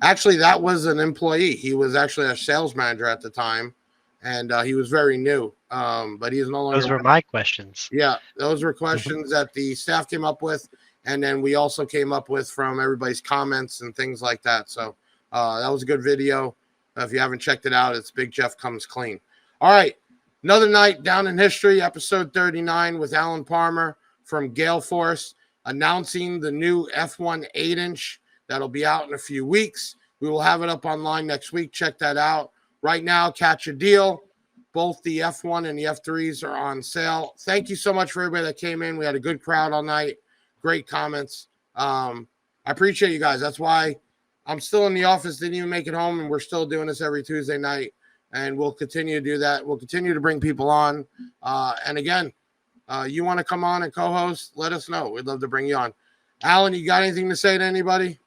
Actually, that was an employee. He was actually a sales manager at the time, and he was very new. But he is no longer.
Those were my questions.
Yeah, those were questions that the staff came up with, and then we also came up with from everybody's comments and things like that. So that was a good video. If you haven't checked it out, it's Big Jeff Comes Clean. All right. Another night down in history, episode 39 with Alan Palmer from Gale Force, announcing the new F1 8-inch that'll be out in a few weeks. We will have it up online next week. Check that out. Right now, catch a deal. Both the F1 and the F3s are on sale. Thank you so much for everybody that came in. We had a good crowd all night. Great comments. I appreciate you guys. That's why I'm still in the office, didn't even make it home, and we're still doing this every Tuesday night, and we'll continue to do that. We'll continue to bring people on. And again, you want to come on and co-host, let us know. We'd love to bring you on. Alan, you got anything to say to anybody?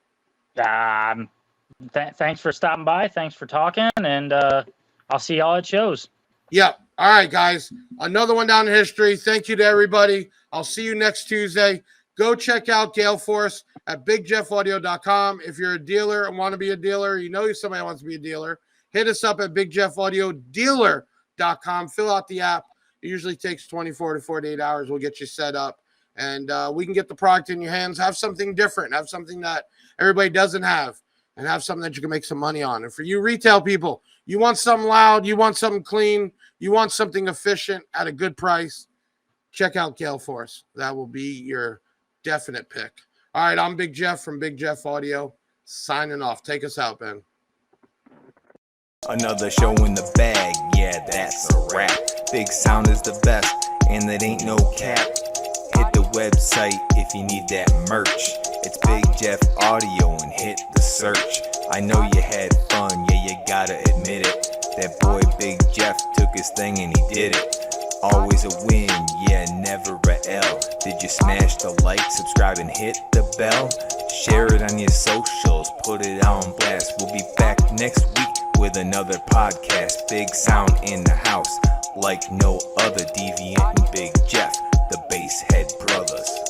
Thanks for stopping by. Thanks for talking, and I'll see y'all at shows.
Yeah. All right, guys. Another one down in history. Thank you to everybody. I'll see you next Tuesday. Go check out Gale Force at bigjeffaudio.com. If you're a dealer and want to be a dealer, you know somebody wants to be a dealer, hit us up at bigjeffaudio.dealer.com. Fill out the app. It usually takes 24 to 48 hours. We'll get you set up, and we can get the product in your hands. Have something different. Have something that everybody doesn't have, and have something that you can make some money on. And for you retail people, you want something loud, you want something clean, you want something efficient at a good price, check out Gale Force. That will be your definite pick. All right, I'm Big Jeff from Big Jeff Audio, signing off. Take us out, Ben.
Another show in the bag, yeah, that's a wrap. Big Sound is the best, and it ain't no cap. Hit the website if you need that merch. It's Big Jeff Audio and hit the search. I know you had fun, yeah, you gotta admit it. That boy Big Jeff took his thing and he did it. Always a win, yeah, never a L. Did you smash the like, subscribe, and hit the bell? Share it on your socials, put it on blast. We'll be back next week with another podcast. Big Sound in the house, like no other. Deviant and Big Jeff, the Basshead Brothers.